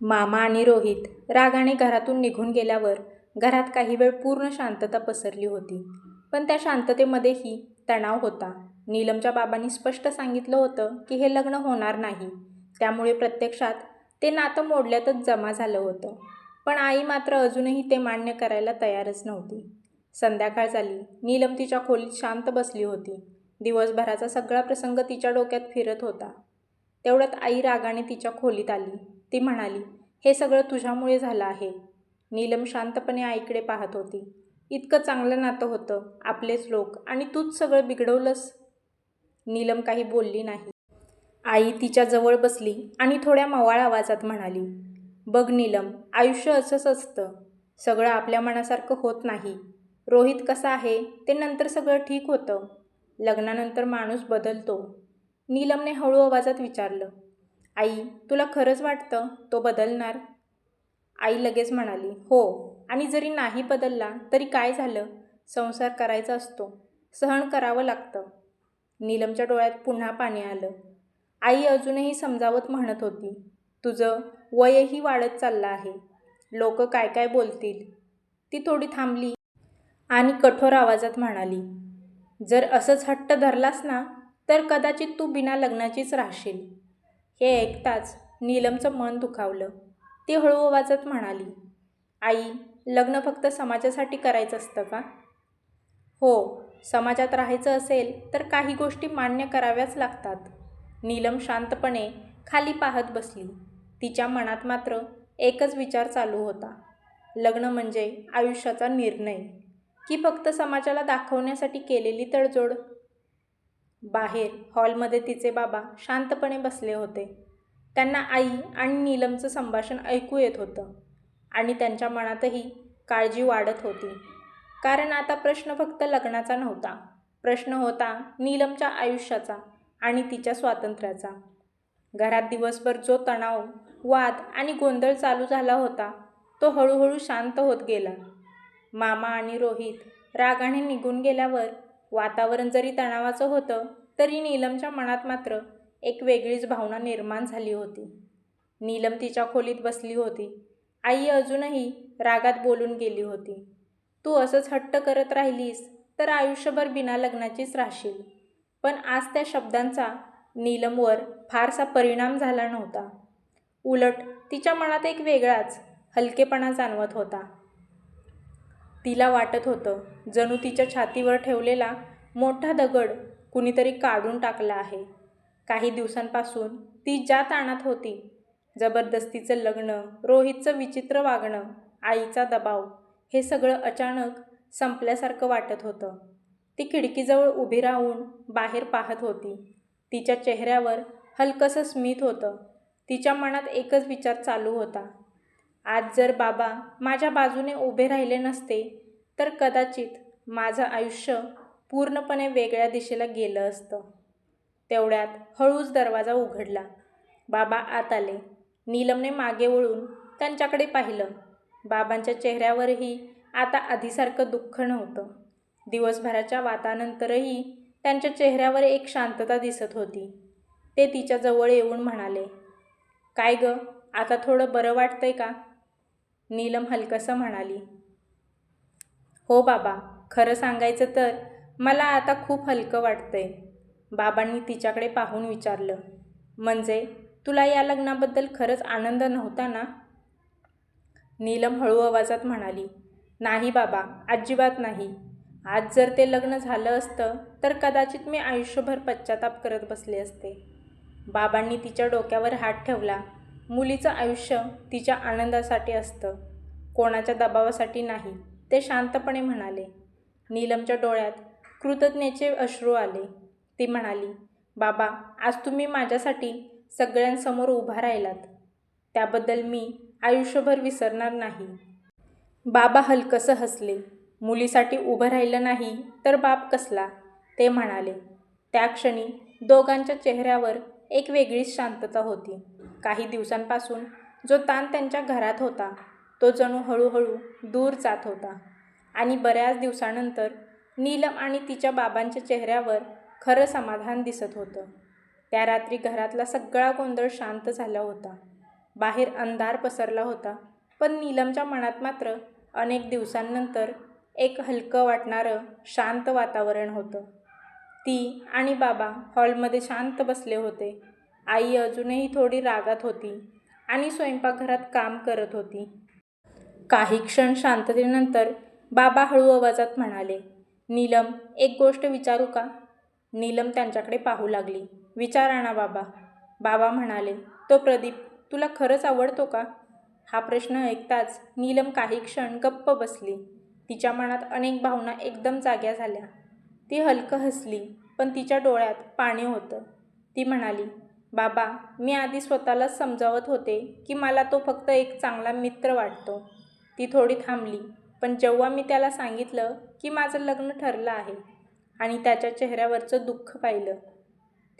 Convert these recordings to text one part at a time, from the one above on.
मामा आणि रोहित रागाने घरातून निघून गेल्यावर घरात काही वेळ पूर्ण शांतता पसरली होती. पण त्या शांततेमध्येही तणाव होता. नीलमच्या बाबांनी स्पष्ट सांगितलं होतं की हे लग्न होणार नाही. त्यामुळे प्रत्यक्षात ते नातं मोडल्यातच जमा झालं होतं. पण आई मात्र अजूनही ते मान्य करायला तयारच नव्हती. संध्याकाळ झाली. नीलम तिच्या खोलीत शांत बसली होती. दिवसभराचा सगळा प्रसंग तिच्या डोक्यात फिरत होता. तेवढ्यात आई रागाने तिच्या खोलीत आली. ती म्हणाली, "हे सगळं तुझ्यामुळे झालं आहे." नीलम शांतपणे आईकडे पाहत होती. "इतकं चांगलं नातं होतं, आपलेच लोक, आणि तूच सगळं बिघडवलंस." नीलम काही बोलली नाही. आई तिच्या जवळ बसली आणि थोड्या मवाळ आवाजात म्हणाली, "बघ नीलम, आयुष्य असंच असतं. सगळं आपल्या मनासारखं होत नाही. रोहित कसा आहे ते नंतर सगळं ठीक होतं. लग्नानंतर माणूस बदलतो." नीलमने हळू आवाजात विचारलं, "आई, तुला खरंच वाटतं तो बदलणार?" आई लगेच म्हणाली, "हो, आणि जरी नाही बदलला तरी काय झालं? संसार करायचा असतो, सहन करावं लागतं." नीलमच्या डोळ्यात पुन्हा पाणी आलं. आई अजूनही समजावत म्हणत होती, "तुझं वयही वाढत चाललं आहे. लोक काय काय बोलतील." ती थोडी थांबली आणि कठोर आवाजात म्हणाली, "जर असंच हट्ट धरलास ना, तर कदाचित तू बिना लग्नाचीच राहशील." हे ऐकताच नीलमचं मन दुखावलं. ती हळू आवाजात म्हणाली, "आई, लग्न फक्त समाजासाठी करायचं असतं का?" "हो, समाजात राहायचं असेल तर काही गोष्टी मान्य कराव्याच लागतात." नीलम शांतपणे खाली पाहत बसली. तिच्या मनात मात्र एकच विचार चालू होता. लग्न म्हणजे आयुष्याचा निर्णय, की फक्त समाजाला दाखवण्यासाठी केलेली तडजोड? बाहेर हॉलमध्ये तिचे बाबा शांतपणे बसले होते. त्यांना आई आणि नीलमचं संभाषण ऐकू येत होतं आणि त्यांच्या मनातही काळजी वाढत होती. कारण आता प्रश्न फक्त लग्नाचा नव्हता. प्रश्न होता नीलमच्या आयुष्याचा आणि तिच्या स्वातंत्र्याचा. घरात दिवसभर जो तणाव, वाद आणि गोंधळ चालू झाला होता, तो हळूहळू शांत होत गेला. मामा आणि रोहित रागाने निघून गेल्यावर वातावरण जरी तणावाचं होतं, तरी नीलमच्या मनात मात्र एक वेगळीच भावना निर्माण झाली होती. नीलम तिच्या खोलीत बसली होती. आई अजूनही रागात बोलून गेली होती, "तू असंच हट्ट करत राहिलीस तर आयुष्यभर बिना लग्नाचीच राहशील." पण आज त्या शब्दांचा नीलमवर फारसा परिणाम झाला नव्हता. उलट तिच्या मनात एक वेगळाच हलकेपणा जाणवत होता. तिला वाटत होतं जणू तिच्या छातीवर ठेवलेला मोठा दगड कुणीतरी काढून टाकला आहे. काही दिवसांपासून ती ज्या ताणात होती, जबरदस्तीचं लग्न, रोहितचं विचित्र वागणं, आईचा दबाव, हे सगळं अचानक संपल्यासारखं वाटत होतं. ती खिडकीजवळ उभी राहून बाहेर पाहत होती. तिच्या चेहऱ्यावर हलकंसं स्मित होतं. तिच्या मनात एकच विचार चालू होता, आज जर बाबा माझ्या बाजूने उभे राहिले नसते तर कदाचित माझं आयुष्य पूर्णपणे वेगळ्या दिशेला गेलं असतं. तेवढ्यात हळूच दरवाजा उघडला. बाबा आत आले. नीलमने मागे वळून त्यांच्याकडे पाहिलं. बाबांच्या चेहऱ्यावरही आता आधीसारखं दुःख नव्हतं. दिवसभराच्या वातानंतरही त्यांच्या चेहऱ्यावर एक शांतता दिसत होती. ते तिच्या जवळ येऊन म्हणाले, "काय गं, आता थोडं बरं वाटतंय का?" नीलम हलकसं म्हणाली, "हो बाबा, खरं सांगायचं तर मला आता खूप हलकं वाटतंय." बाबांनी तिच्याकडे पाहून विचारलं, "म्हणजे तुला या लग्नाबद्दल खरंच आनंद नव्हता ना?" नीलम हळू आवाजात म्हणाली, "नाही बाबा, अजिबात नाही. आज जर ते लग्न झालं असतं तर कदाचित मी आयुष्यभर पश्चाताप करत बसले असते." बाबांनी तिच्या डोक्यावर हात ठेवला. "मुलीचं आयुष्य तिच्या आनंदासाठी असतं, कोणाच्या दबावासाठी नाही," ते शांतपणे म्हणाले. नीलमच्या डोळ्यात कृतज्ञतेचे अश्रू आले. ती म्हणाली, "बाबा, आज तुम्ही माझ्यासाठी सगळ्यांसमोर उभा राहिलात. त्याबद्दल मी आयुष्यभर विसरणार नाही." बाबा हलकसं हसले. "मुलीसाठी उभं राहिलं नाही तर बाप कसला?" ते म्हणाले. त्या क्षणी दोघांच्या चेहऱ्यावर एक वेगळीच शांतता होती. काही दिवसांपासून जो ताण त्यांच्या घरात होता, तो जणू हळूहळू दूर जात होता. आणि बऱ्याच दिवसानंतर नीलम आणि तिच्या बाबांच्या चेहऱ्यावर खरं समाधान दिसत होतं. त्या रात्री घरातला सगळा गोंधळ शांत झाला होता. बाहेर अंधार पसरला होता, पण नीलमच्या मनात मात्र अनेक दिवसांनंतर एक हलकं वाटणारं शांत वातावरण होतं. ती आणि बाबा हॉलमध्ये शांत बसले होते. आई अजूनही थोडी रागात होती आणि स्वयंपाकघरात काम करत होती. काही क्षण शांततेनंतर बाबा हळू आवाजात म्हणाले, नीलम, एक गोष्ट विचारू का? नीलम त्यांच्याकडे पाहू लागली. विचारा ना बाबा. बाबा म्हणाले, तो प्रदीप तुला खरंच आवडतो का? हा प्रश्न ऐकताच नीलम काही क्षण गप्प बसली. तिच्या मनात अनेक भावना एकदम जाग्या झाल्या. ती हलकं हसली, पण तिच्या डोळ्यात पाणी होतं. ती म्हणाली, बाबा, मी आधी स्वतःलाच समजावत होते की मला तो फक्त एक चांगला मित्र वाटतो. ती थोडी थांबली, पण जेव्हा मी त्याला सांगितलं की माझं लग्न ठरलं आहे आणि त्याच्या चेहऱ्यावरचं दुःख पाहिलं,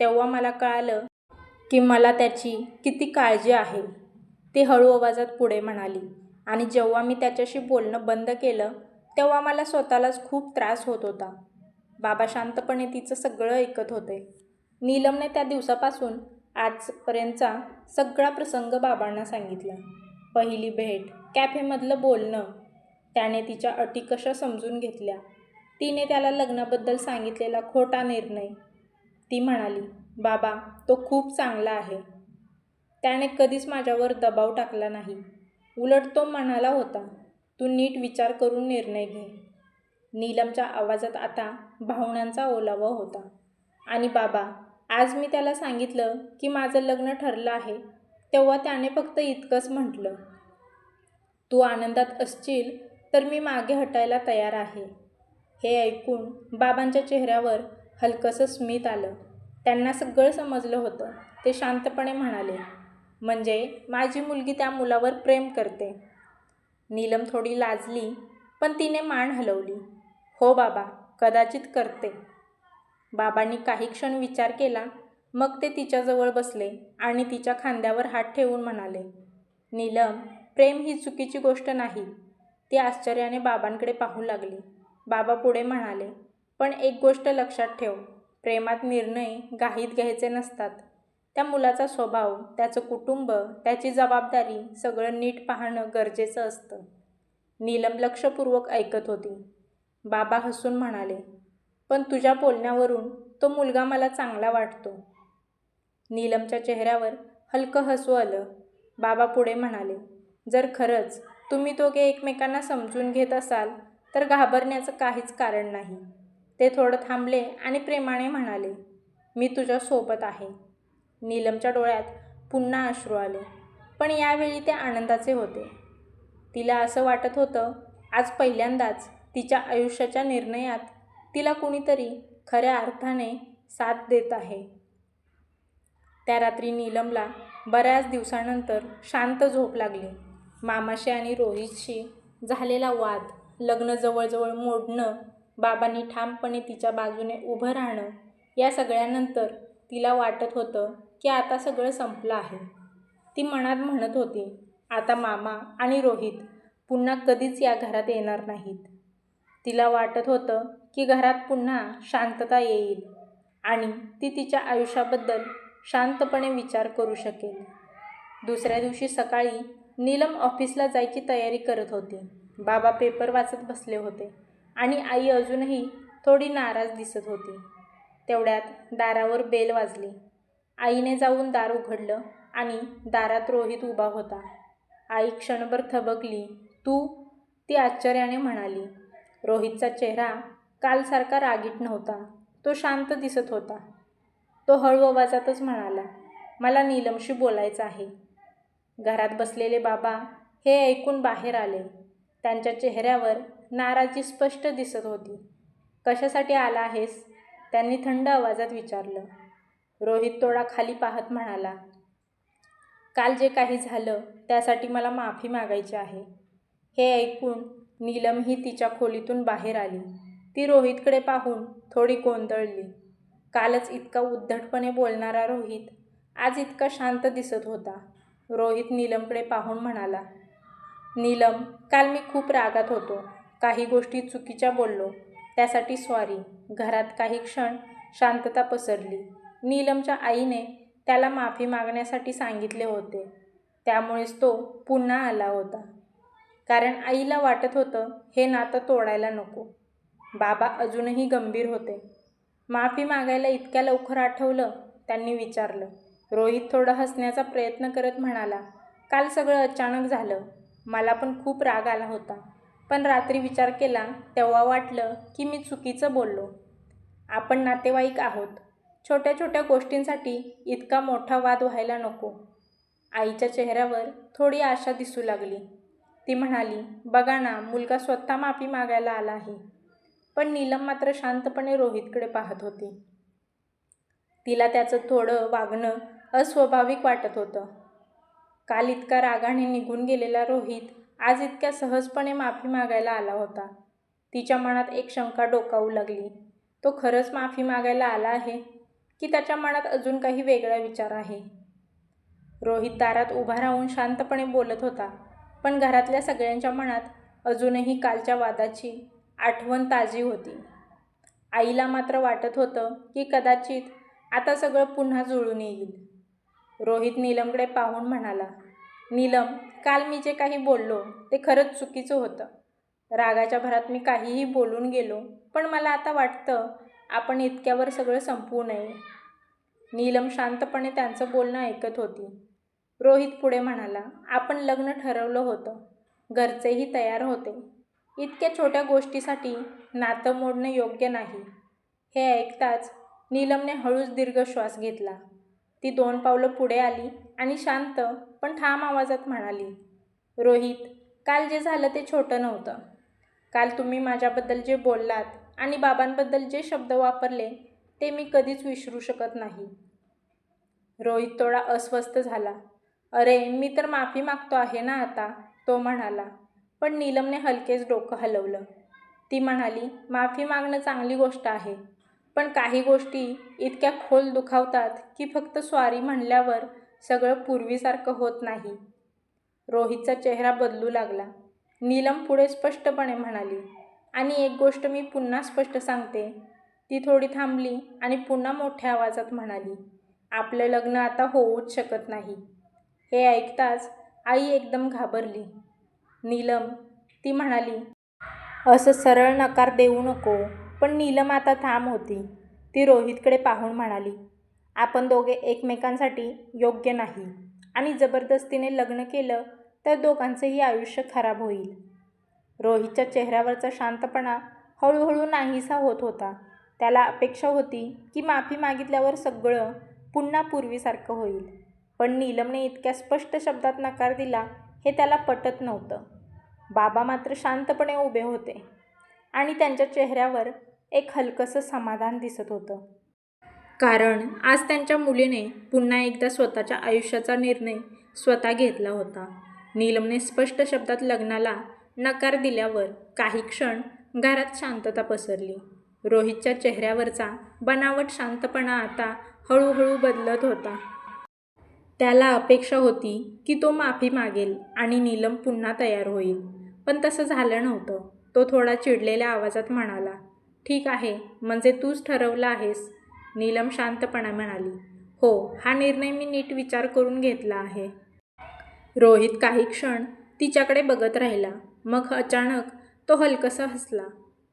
तेव्हा मला कळालं की मला त्याची किती काळजी आहे. ती हळू आवाजात पुढे म्हणाली, आणि जेव्हा मी त्याच्याशी बोलणं बंद केलं तेव्हा मला स्वतःलाच खूप त्रास होत होता. बाबा शांतपणे तिचं सगळं ऐकत होते. नीलमने त्या दिवसापासून आजपर्यंतचा सगळा प्रसंग बाबांना सांगितला. पहिली भेट, कॅफेमधलं बोलणं, त्याने तिच्या अटी कशा समजून घेतल्या, तिने त्याला लग्नाबद्दल सांगितलेला खोटा निर्णय. ती म्हणाली, बाबा, तो खूप चांगला आहे. त्याने कधीच माझ्यावर दबाव टाकला नाही. उलट तो म्हणाला होता, तू नीट विचार करून निर्णय घे. नीलमच्या आवाजात आता भावनांचा ओलावा होता. आणि बाबा, आज मी त्याला सांगितलं की माझं लग्न ठरलं आहे, तेव्हा त्याने फक्त इतकंच म्हटलं, तू आनंदात असशील तर मी मागे हटायला तयार आहे. हे ऐकून बाबांच्या चेहऱ्यावर हलकंसं स्मित आलं. त्यांना सगळं समजलं होतं. ते शांतपणे म्हणाले, म्हणजे माझी मुलगी त्या मुलावर प्रेम करते? नीलम थोडी लाजली, पण तिने मान हलवली. हो बाबा, कदाचित करते. बाबांनी काही क्षण विचार केला, मग ते तिच्याजवळ बसले आणि तिच्या खांद्यावर हात ठेवून म्हणाले, नीलम, प्रेम ही चुकीची गोष्ट नाही. ती आश्चर्याने बाबांकडे पाहू लागली. बाबा पुढे म्हणाले, पण एक गोष्ट लक्षात ठेव, प्रेमात निर्णय घाईत घ्यायचे नसतात. त्या मुलाचा स्वभाव, त्याचं कुटुंब, त्याची जबाबदारी सगळं नीट पाहणं गरजेचं असतं. नीलम लक्षपूर्वक ऐकत होती. बाबा हसून म्हणाले, पण तुझ्या बोलण्यावरून तो मुलगा मला चांगला वाटतो. नीलमच्या चेहऱ्यावर हलकं हसू आलं. बाबा पुढे म्हणाले, जर खरंच तुम्ही दोघे एकमेकांना समजून घेत असाल तर घाबरण्याचं काहीच कारण नाही. ते थोडं थांबले आणि प्रेमाने म्हणाले, मी तुझ्या सोबत आहे. नीलमच्या डोळ्यात पुन्हा अश्रू आले, पण यावेळी ते आनंदाचे होते. तिला असं वाटत होतं, आज पहिल्यांदाच तिच्या आयुष्याच्या निर्णयात तिला कुणीतरी खऱ्या अर्थाने साथ देत आहे. त्या रात्री नीलमला बऱ्याच दिवसानंतर शांत झोप लागली. मामाशी आणि रोहितशी झालेला वाद, लग्न जवळजवळ मोडणं, बाबांनी ठामपणे तिच्या बाजूने उभं राहणं, या सगळ्यानंतर तिला वाटत होतं की आता सगळं संपलं आहे. ती मनात म्हणत होती, आता मामा आणि रोहित पुन्हा कधीच या घरात येणार नाहीत. तिला वाटत होतं की घरात पुन्हा शांतता येईल आणि ती तिच्या आयुष्याबद्दल शांतपणे विचार करू शकेल. दुसऱ्या दिवशी सकाळी नीलम ऑफिसला जायची तयारी करत होती. बाबा पेपर वाचत बसले होते आणि आई अजूनही थोडी नाराज दिसत होती. तेवढ्यात दारावर बेल वाजली. आईने जाऊन दार उघडलं आणि दारात रोहित उभा होता. आई क्षणभर थबकली. तू? ती आश्चर्याने म्हणाली. रोहितचा चेहरा कालसारखा रागीट नव्हता. तो शांत दिसत होता. तो हळू आवाजातच म्हणाला, मला नीलमशी बोलायचं आहे. घरात बसलेले बाबा हे ऐकून बाहेर आले. त्यांच्या चेहऱ्यावर नाराजी स्पष्ट दिसत होती. कशासाठी आला आहेस? त्यांनी थंड आवाजात विचारलं. रोहित थोडा खाली पाहत म्हणाला, काल जे काही झालं त्यासाठी मला माफी मागायची आहे. हे ऐकून नीलमही तिच्या खोलीतून बाहेर आली. ती रोहितकडे पाहून थोडी गोंधळली. कालच इतका उद्धटपणे बोलणारा रोहित आज इतका शांत दिसत होता. रोहित नीलमकडे पाहून म्हणाला, नीलम, काल मी खूप रागात होतो. काही गोष्टी चुकीच्या बोललो, त्यासाठी सॉरी. घरात काही क्षण शांतता पसरली. नीलमच्या आईने त्याला माफी मागण्यासाठी सांगितले होते. त्यामुळेच तो पुन्हा आला होता. कारण आईला वाटत होतं हे नातं तोडायला नको. बाबा अजूनही गंभीर होते. माफी मागायला इतक्या लवकर आठवलं? त्यांनी विचारलं. रोहित थोडं हसण्याचा प्रयत्न करत म्हणाला, काल सगळं अचानक झालं. मला पण खूप राग आला होता. पण रात्री विचार केला तेव्हा वाटलं की मी चुकीचं बोललो. आपण नातेवाईक आहोत. छोट्या छोट्या गोष्टींसाठी इतका मोठा वाद व्हायला नको. आईच्या चेहऱ्यावर थोडी आशा दिसू लागली. ती म्हणाली, बघा ना, मुलगा स्वतः माफी मागायला आला आहे. पण नीलम मात्र शांतपणे रोहितकडे पाहत होती. तिला त्याचं थोडं वागणं अस्वाभाविक वाटत होतं. काल इतका रागाने निघून गेलेला रोहित आज इतक्या सहजपणे माफी मागायला आला होता. तिच्या मनात एक शंका डोकावू लागली. तो खरंच माफी मागायला आला आहे की त्याच्या मनात अजून काही वेगळा विचार आहे? रोहित दारात उभा राहून शांतपणे बोलत होता. पण घरातल्या सगळ्यांच्या मनात अजूनही कालच्या वादाची आठवण ताजी होती. आईला मात्र वाटत होतं की कदाचित आता सगळं पुन्हा जुळून येईल. रोहित नीलमकडे पाहून म्हणाला, नीलम, काल मी जे काही बोललो ते खरंच चुकीचं होतं. रागाच्या भरात मी काहीही बोलून गेलो. पण मला आता वाटतं आपण इतक्यावर सगळं संपवू नये. नीलम शांतपणे त्यांचं बोलणं ऐकत होती. रोहित पुढे म्हणाला, आपण लग्न ठरवलं होतं. घरचेही तयार होते. इतक्या छोट्या गोष्टीसाठी नातं मोडणं योग्य नाही. हे ऐकताच नीलमने हळूच दीर्घ श्वास घेतला. ती 2 पावलं पुढे आली आणि शांत पण ठाम आवाजात म्हणाली, रोहित, काल जे झालं ते छोटं नव्हतं. काल तुम्ही माझ्याबद्दल जे बोललात आणि बाबांबद्दल जे शब्द वापरले ते मी कधीच विसरू शकत नाही. रोहित थोडा अस्वस्थ झाला. अरे, मी तर माफी मागतो आहे ना आता, तो म्हणाला. पण नीलमने हलकेच डोकं हलवलं. ती म्हणाली, माफी मागणं चांगली गोष्ट आहे. पण काही गोष्टी इतक्या खोल दुखावतात की फक्त सॉरी म्हणल्यावर सगळं पूर्वीसारखं होत नाही. रोहितचा चेहरा बदलू लागला. नीलम पुढे स्पष्टपणे म्हणाली, आणि एक गोष्ट मी पुन्हा स्पष्ट सांगते. ती थोडी थांबली आणि पुन्हा मोठ्या आवाजात म्हणाली, आपलं लग्न आता होऊच शकत नाही. हे ऐकताच आई एकदम घाबरली. नीलम, ती म्हणाली, असं सरळ नकार देऊ नको. पण नीलम आता ठाम होती. ती रोहितकडे पाहून म्हणाली, आपण दोघे एकमेकांसाठी योग्य नाही. आणि जबरदस्तीने लग्न केलं तर दोघांचंही आयुष्य खराब होईल. रोहितच्या चेहऱ्यावरचा शांतपणा हळूहळू नाहीसा होत होता. त्याला अपेक्षा होती की माफी मागितल्यावर सगळं पुन्हा पूर्वीसारखं होईल. पण नीलमने इतक्या स्पष्ट शब्दात नकार दिला हे त्याला पटत नव्हतं. बाबा मात्र शांतपणे उभे होते आणि त्यांच्या चेहऱ्यावर एक हलकंसं समाधान दिसत होतं. कारण आज त्यांच्या मुलीने पुन्हा एकदा स्वतःच्या आयुष्याचा निर्णय स्वतः घेतला होता. नीलमने स्पष्ट शब्दात लग्नाला नकार दिल्यावर काही क्षण घरात शांतता पसरली. रोहितच्या चेहऱ्यावरचा बनावट शांतपणा आता हळूहळू बदलत होता. त्याला अपेक्षा होती की तो माफी मागेल आणि नीलम पुन्हा तयार होईल. पण तसं झालं नव्हतं. तो थोडा चिडलेल्या आवाजात म्हणाला, ठीक आहे, म्हणजे तूच ठरवलं आहेस? नीलम शांतपणे म्हणाली, हो, हा निर्णय मी नीट विचार करून घेतला आहे. रोहित काही क्षण तिच्याकडे बघत राहिला. मग अचानक तो हलकसा हसला.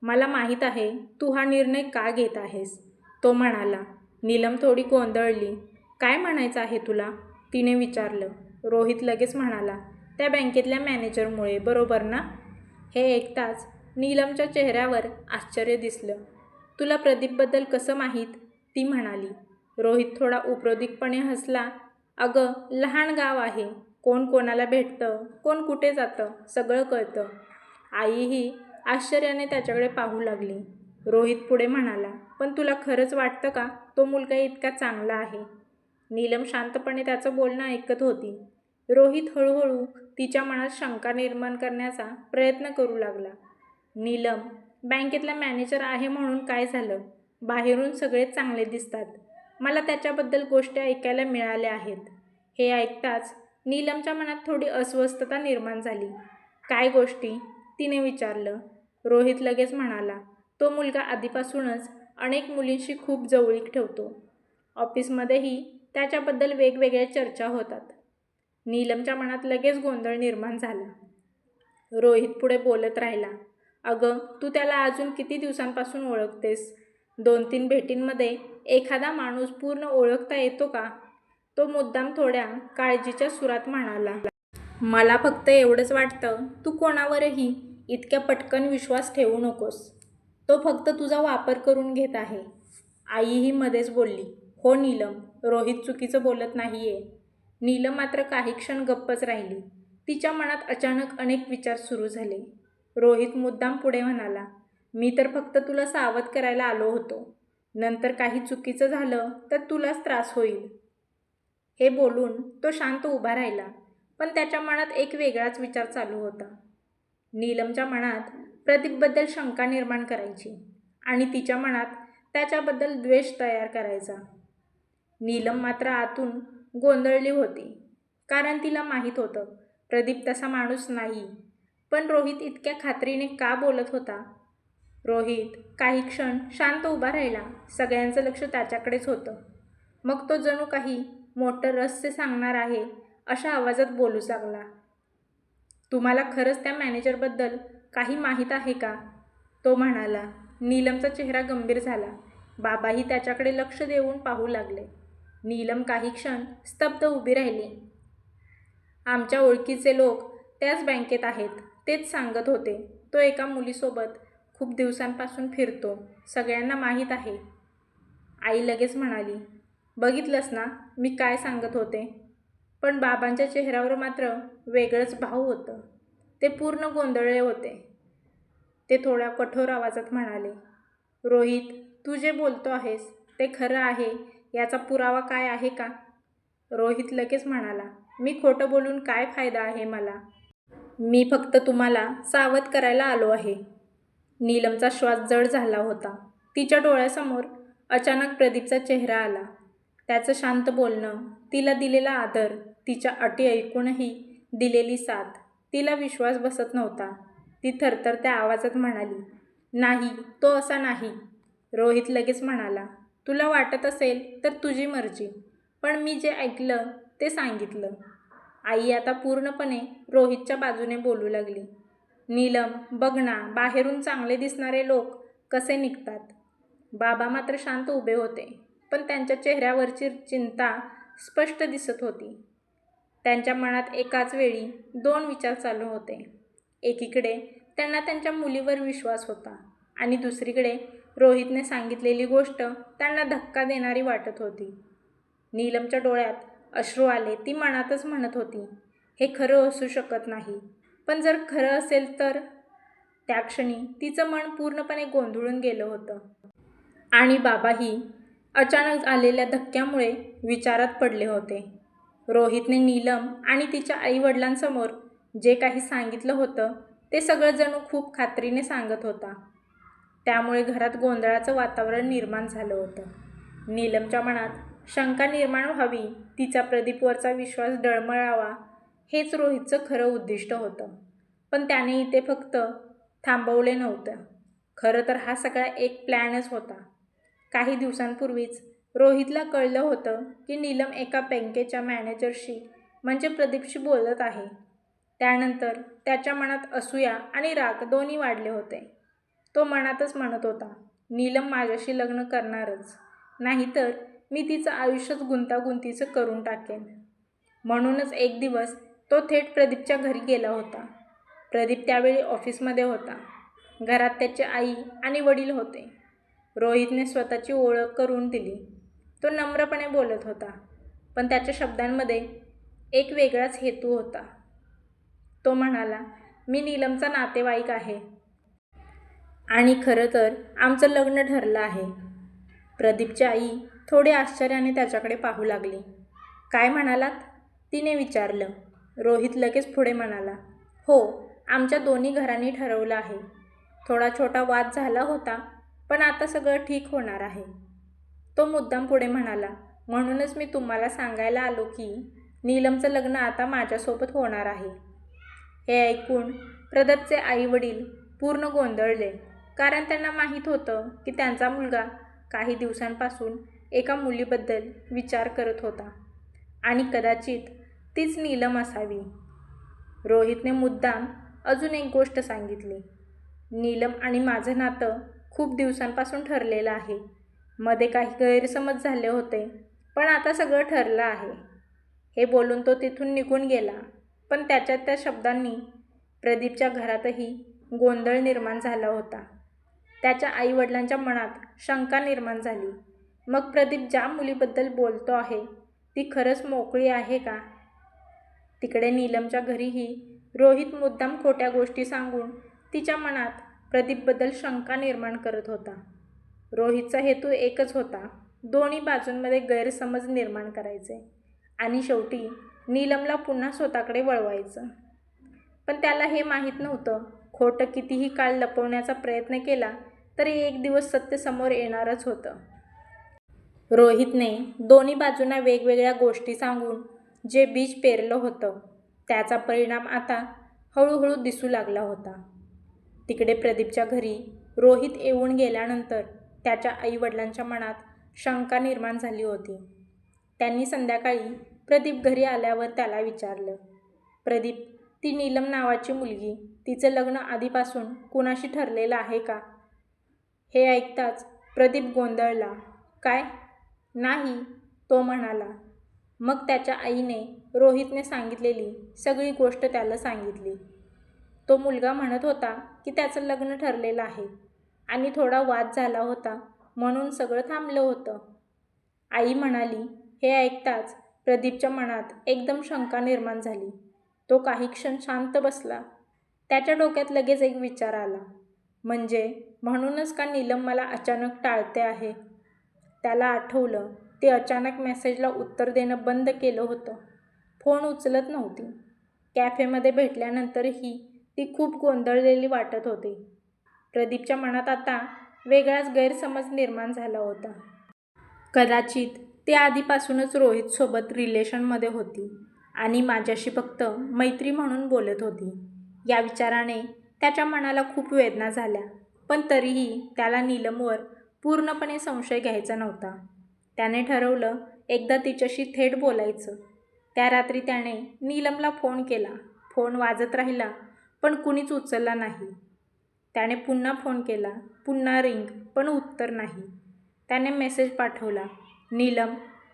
मला माहीत आहे तू हा निर्णय का घेत आहेस, तो म्हणाला. नीलम थोडी गोंधळली. काय म्हणायचं आहे तुला, तिने विचारलं. रोहित लगेच म्हणाला, त्या बँकेतल्या मॅनेजरमुळे, बरोबर ना? हे ऐकताच नीलमच्या चेहऱ्यावर आश्चर्य दिसलं. तुला प्रदीपबद्दल कसं माहीत, ती म्हणाली. रोहित थोडा उपरोधिकपणे हसला. अगं, लहान गाव आहे. कोण कोणाला भेटतं, कोण कुठे जातं, सगळं कळतं. आईही आश्चर्याने त्याच्याकडे पाहू लागली. रोहित पुढे म्हणाला, पण तुला खरंच वाटतं का तो मुलगा इतका चांगला आहे? नीलम शांतपणे त्याचं बोलणं ऐकत होती. रोहित हळूहळू तिच्या मनात शंका निर्माण करण्याचा प्रयत्न करू लागला. नीलम, बँकेतला मॅनेजर आहे म्हणून काय झालं? बाहेरून सगळेच चांगले दिसतात. मला त्याच्याबद्दल गोष्टी ऐकायला मिळाल्या आहेत. हे ऐकताच नीलमच्या मनात थोडी अस्वस्थता निर्माण झाली. काय गोष्टी, तिने विचारलं. रोहित लगेच म्हणाला, तो मुलगा आधीपासूनच अनेक मुलींशी खूप जवळीक ठेवतो. ऑफिसमध्येही त्याच्याबद्दल वेगवेगळ्या चर्चा होतात. नीलमच्या मनात लगेच गोंधळ निर्माण झाला. रोहित पुढे बोलत राहिला. अगं, तू त्याला अजून किती दिवसांपासून ओळखतेस? 2-3 भेटींमध्ये एखादा माणूस पूर्ण ओळखता येतो का? तो मुद्दाम थोड्या काळजीच्या सुरात म्हणाला. मला फक्त एवढंच वाटतं, तू कोणावरही इतक्या पटकन विश्वास ठेवू नकोस. तो फक्त तुझा वापर करून घेत आहे. आईही मध्येच बोलली. हो नीलम, रोहित चुकीचं बोलत नाहीये. नीलम मात्र काही क्षण गप्पच राहिली. तिच्या मनात अचानक अनेक विचार सुरू झाले. रोहित मुद्दाम पुढे म्हणाला, मी तर फक्त तुला सावध करायला आलो होतो. नंतर काही चुकीचं झालं तर तुलाच त्रास होईल. हे बोलून तो शांत उभा राहिला, पण त्याच्या मनात एक वेगळाच विचार चालू होता. नीलमच्या मनात प्रदीपबद्दल शंका निर्माण करायची आणि तिच्या मनात त्याच्याबद्दल द्वेष तयार करायचा. नीलम मात्र आतून गोंधळली होती, कारण तिला माहीत होतं प्रदीप तसा माणूस नाही. पण रोहित इतक्या खात्रीने का बोलत होता? रोहित काही क्षण शांत उभा राहिला. सगळ्यांचं लक्ष त्याच्याकडेच होतं. मग तो जणू काही मोठं रहस्य सांगणार आहे अशा आवाजात बोलू लागला. तुम्हाला खरंच त्या मॅनेजरबद्दल काही माहीत आहे का? तो म्हणाला. नीलमचा चेहरा गंभीर झाला. बाबाही त्याच्याकडे लक्ष देऊन पाहू लागले. नीलम काही क्षण स्तब्ध उभी राहिली. आमच्या ओळखीचे लोक त्याच बँकेत आहेत, तेच सांगत होते. तो एका मुलीसोबत खूप दिवसांपासून फिरतो, सगळ्यांना माहीत आहे. आई लगेच म्हणाली, बघितलंस ना मी काय सांगत होते? पण बाबांच्या चेहऱ्यावर मात्र वेगळंच भाव होतं. ते पूर्ण गोंधळले होते. ते थोड्या कठोर आवाजात म्हणाले, रोहित, तू जे बोलतो आहेस ते खरं आहे याचा पुरावा काय आहे का? रोहित लगेच म्हणाला, मी खोटं बोलून काय फायदा आहे मला? मी फक्त तुम्हाला सावध करायला आलो आहे. नीलमचा श्वास जड झाला होता. तिच्या डोळ्यासमोर अचानक प्रदीपचा चेहरा आला. त्याचं शांत बोलणं, तिला दिलेला आदर, तिच्या अटी ऐकूनही दिलेली साथ. तिला विश्वास बसत नव्हता. ती थरथरत्या आवाजात म्हणाली, नाही, तो असा नाही. रोहित लगेच म्हणाला, तुला वाटत असेल तर तुझी मर्जी, पण मी जे ऐकलं ते सांगितलं. आई आता पूर्णपणे रोहितच्या बाजूने बोलू लागली. नीलम, बघ ना, बाहेरून चांगले दिसणारे लोक कसे निघतात. बाबा मात्र शांत उभे होते, पण त्यांच्या चेहऱ्यावरची चिंता स्पष्ट दिसत होती. त्यांच्या मनात एकाच वेळी 2 विचार चालू होते. एकीकडे त्यांना त्यांच्या मुलीवर विश्वास होता आणि दुसरीकडे रोहितने सांगितलेली गोष्ट त्यांना धक्का देणारी वाटत होती. नीलमच्या डोळ्यात अश्रू आले. ती मनातच म्हणत होती, हे खरं असू शकत नाही. पण जर खरं असेल तर? त्या क्षणी तिचं मन पूर्णपणे गोंधळून गेलं होतं. आणि बाबाही अचानक आलेल्या धक्क्यामुळे विचारात पडले होते. रोहितने नीलम आणि तिच्या आईवडिलांसमोर जे काही सांगितलं होतं ते सगळं जणू खूप खात्रीने सांगत होता. त्यामुळे घरात गोंधळाचं वातावरण निर्माण झालं होतं. नीलमच्या मनात शंका निर्माण व्हावी, तिचा प्रदीपवरचा विश्वास डळमळावा, हेच रोहितचं खरं उद्दिष्ट होतं. पण त्याने इथे फक्त थांबवले नव्हतं. खरं तर हा सगळा एक प्लॅनच होता. काही दिवसांपूर्वीच रोहितला कळलं होतं की नीलम एका बँकेच्या मॅनेजरशी म्हणजे प्रदीपशी बोलत आहे. त्यानंतर त्याच्या मनात असूया आणि राग दोन्ही वाढले होते. तो मनातच म्हणत होता, नीलम माझ्याशी लग्न करणारच, नाहीतर मी तिचं आयुष्यच गुंतागुंतीचं करून टाकेन. म्हणूनच एक दिवस तो थेट प्रदीपच्या घरी गेला होता. प्रदीप त्यावेळी ऑफिसमध्ये होता. घरात त्याची आई आणि वडील होते. रोहितने स्वतःची ओळख करून दिली. तो नम्रपणे बोलत होता, पण त्याच्या शब्दांमध्ये एक वेगळाच हेतू होता. तो म्हणाला, मी नीलमचा नातेवाईक आहे आणि खरं तर आमचं लग्न ठरलं आहे. प्रदीपची आई थोडी आश्चर्याने त्याच्याकडे पाहू लागली. काय म्हणालात? तिने विचारलं. रोहित लगेच पुढे म्हणाला, हो, आमच्या दोन्ही घरांनी ठरवलं आहे. थोडा छोटा वाद झाला होता, पण आता सगळं ठीक होणार आहे. तो मुद्दाम पुढे म्हणाला, म्हणूनच मी तुम्हाला सांगायला आलो की नीलमचं लग्न आता माझ्यासोबत होणार आहे. हे ऐकून प्रदीपचे आईवडील पूर्ण गोंधळले, कारण त्यांना माहीत होतं की त्यांचा मुलगा काही दिवसांपासून एका मुलीबद्दल विचार करत होता आणि कदाचित तीच नीलम असावी. रोहितने मुद्दाम अजून एक गोष्ट सांगितली. नीलम आणि माझं नातं खूप दिवसांपासून ठरलेलं आहे. मध्ये काही गैरसमज झाले होते, पण आता सगळं ठरलं आहे. हे बोलून तो तिथून निघून गेला. पण त्याच्या त्या शब्दांनी प्रदीपच्या घरातही गोंधळ निर्माण झाला होता. त्याच्या आईवडिलांच्या मनात शंका निर्माण झाली. मग प्रदीप ज्या मुलीबद्दल बोलतो आहे ती खरंच मोकळी आहे का? तिकडे नीलमच्या घरीही रोहित मुद्दाम खोट्या गोष्टी सांगून तिच्या मनात प्रदीपबद्दल शंका निर्माण करत होता. रोहितचा हेतू एकच होता, दोन्ही बाजूंमध्ये गैरसमज निर्माण करायचे आणि शेवटी नीलमला पुन्हा स्वतःकडे वळवायचं. पण त्याला हे माहीत नव्हतं, खोटं कितीही काळ लपवण्याचा प्रयत्न केला तरी एक दिवस सत्य समोर येणारच होतं. रोहितने दोन्ही बाजूंना वेगवेगळ्या गोष्टी सांगून जे बीज पेरलं होतं त्याचा परिणाम आता हळूहळू दिसू लागला होता. तिकडे प्रदीपच्या घरी रोहित येऊन गेल्यानंतर त्याच्या आईवडिलांच्या मनात शंका निर्माण झाली होती. त्यांनी संध्याकाळी प्रदीप घरी आल्यावर त्याला विचारलं, प्रदीप, ती नीलम नावाची मुलगी, तिचं लग्न आधीपासून कुणाशी ठरलेलं आहे का? हे ऐकताच प्रदीप गोंधळला. काय? नाही, तो म्हणाला. मग त्याच्या आईने रोहितने सांगितलेली सगळी गोष्ट त्याला सांगितली. तो मुलगा म्हणत होता की त्याचं लग्न ठरलेलं आहे आणि थोडा वाद झाला होता म्हणून सगळं थांबलं होतं. आई म्हणाली. हे ऐकताच प्रदीपच्या मनात एकदम शंका निर्माण झाली. तो काही क्षण शांत बसला. त्याच्या डोक्यात लगेच एक विचार आला, म्हणजे म्हणूनच का नीलम मला अचानक टाळते आहे? त्याला आठवलं ते अचानक मेसेजला उत्तर देणं बंद केलं होतं. फोन उचलत नव्हती. कॅफेमध्ये भेटल्यानंतरही ती खूप गोंधळलेली वाटत होती. प्रदीपच्या मनात आता वेगळाच गैरसमज निर्माण झाला होता. कदाचित ती आधीपासूनच रोहितसोबत रिलेशनमध्ये होती आणि माझ्याशी फक्त मैत्री म्हणून बोलत होती. या विचाराने त्याच्या मनाला खूप वेदना झाल्या. पण तरीही त्याला नीलमवर पूर्णपणे संशय घ्यायचा नव्हता. त्याने ठरवलं एकदा तिच्याशी थेट बोलायचं. त्या रात्री त्याने नीलमला फोन केला. फोन वाजत राहिला पण कुणीच उचलला नाही. त्याने पुन्हा फोन केला, पुन्हा रिंग, पण उत्तर नाही. त्याने मेसेज पाठवला, नीलम,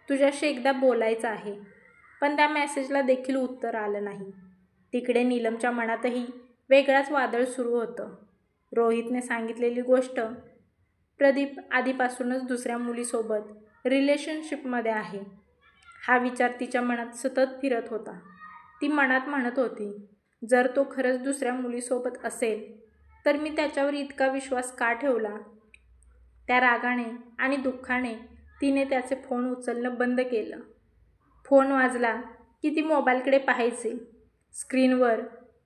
तुझ्याशी एकदा बोलायचं आहे. पण त्या मेसेजला देखील उत्तर आलं नाही. तिकडे नीलमच्या मनातही वेगळाच वादळ सुरू होतं. रोहितने सांगितलेली गोष्ट, प्रदीप आधीपासूनच दुसऱ्या मुलीसोबत रिलेशनशिपमध्ये आहे, हा विचार तिच्या मनात सतत फिरत होता. ती मनात म्हणत होती, जर तो खरंच दुसऱ्या मुलीसोबत असेल तर मी त्याच्यावर इतका विश्वास का ठेवला? त्या रागाने आणि दुःखाने तिने त्याचे फोन उचलणं बंद केलं. फोन वाजला की ती मोबाईलकडे पाहायची. स्क्रीनवर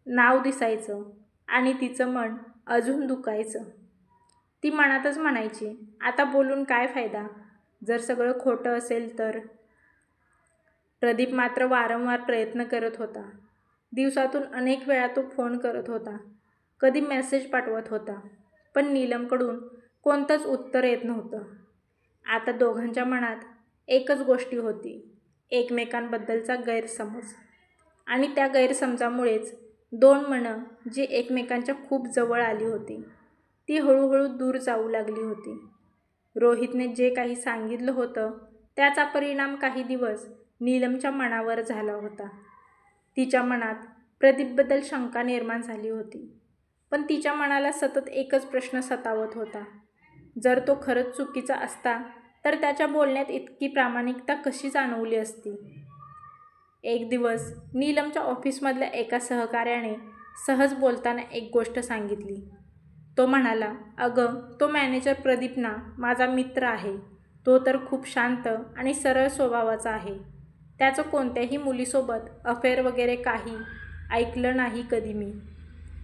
नाव दिसायचं आणि तिचं मन अजून दुखायचं. ती मनातच म्हणायची, आता बोलून काय फायदा? जर सगळं खोटं असेल तर? प्रदीप मात्र वारंवार प्रयत्न करत होता. दिवसातून अनेक वेळा तो फोन करत होता, कधी मेसेज पाठवत होता, पण नीलमकडून कोणतंच उत्तर येत नव्हतं. आता दोघांच्या मनात एकच गोष्टी होती, एकमेकांबद्दलचा गैरसमज. आणि त्या गैरसमजामुळेच दोन मनं जी एकमेकांच्या खूप जवळ आली होती ती हळूहळू दूर जाऊ लागली होती. रोहितने जे काही सांगितलं होतं त्याचा परिणाम काही दिवस नीलमच्या मनावर झाला होता. तिच्या मनात प्रदीपबद्दल शंका निर्माण झाली होती. पण तिच्या मनाला सतत एकच प्रश्न सतावत होता, जर तो खरंच चुकीचा असता तर त्याच्या बोलण्यात इतकी प्रामाणिकता कशी जाणवली असती? एक दिवस नीलमच्या ऑफिसमधल्या एका सहकार्याने सहज बोलताना एक गोष्ट सांगितली. तो म्हणाला, अगं, तो मॅनेजर प्रदीप ना, माझा मित्र आहे. तो तर खूप शांत आणि सरळ स्वभावाचा आहे. त्याचं कोणत्याही मुलीसोबत अफेअर वगैरे काही ऐकलं नाही कधी मी.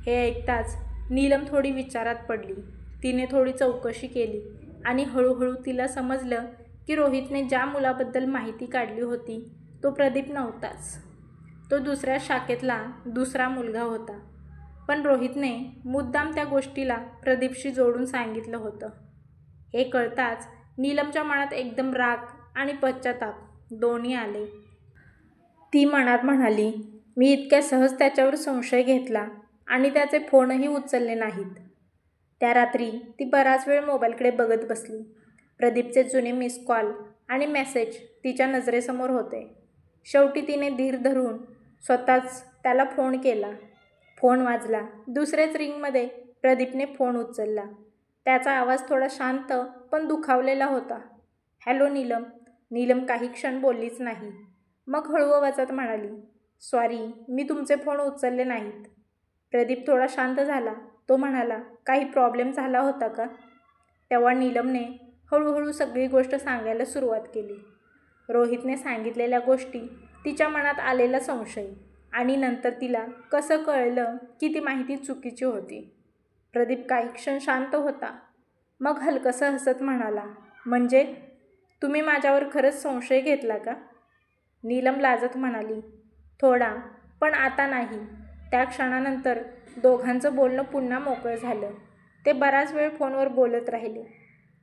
हे ऐकताच नीलम थोडी विचारात पडली. तिने थोडी चौकशी केली आणि हळूहळू तिला समजलं की रोहितने ज्या मुलाबद्दल माहिती काढली होती तो प्रदीप नव्हताच. तो दुसऱ्या शाखेतला दुसरा मुलगा होता. पण रोहितने मुद्दाम त्या गोष्टीला प्रदीपशी जोडून सांगितलं होतं. हे कळताच नीलमच्या मनात एकदम राग आणि पश्चाताप दोन्ही आले. ती मनात म्हणाली. मी इतक्या सहज त्याच्यावर संशय घेतला आणि त्याचे फोनही उचलले नाहीत. त्या रात्री ती बराच वेळ मोबाईलकडे बघत बसली. प्रदीपचे जुने मिस कॉल आणि मेसेज तिच्या नजरेसमोर होते. शेवटी तिने धीर धरून स्वतःच त्याला फोन केला. फोन वाजला. दुसऱ्याच रिंगमध्ये प्रदीपने फोन उचलला. त्याचा आवाज थोडा शांत पण दुखावलेला होता. हॅलो नीलम. नीलम काही क्षण बोललीच नाही. मग हळू आवाजात म्हणाली, सॉरी, मी तुमचे फोन उचलले नाहीत. प्रदीप थोडा शांत झाला. तो म्हणाला, काही प्रॉब्लेम झाला होता का? तेव्हा नीलमने हळूहळू सगळी गोष्ट सांगायला सुरुवात केली. रोहितने सांगितलेल्या गोष्टी, तिच्या मनात आलेला संशय आणि नंतर तिला कसं कळलं की ती माहिती चुकीची होती. प्रदीप काही क्षण शांत होता. मग हलकसं हसत म्हणाला, म्हणजे तुम्ही माझ्यावर खरंच संशय घेतला का? नीलम लाजत म्हणाली, थोडा, पण आता नाही. त्या क्षणानंतर दोघांचं बोलणं पुन्हा मोकळं झालं. ते बराच वेळ फोनवर बोलत राहिले.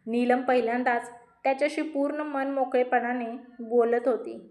नीलम पहिल्यांदाच त्याच्याशी पूर्ण मन मोकळेपणाने बोलत होती.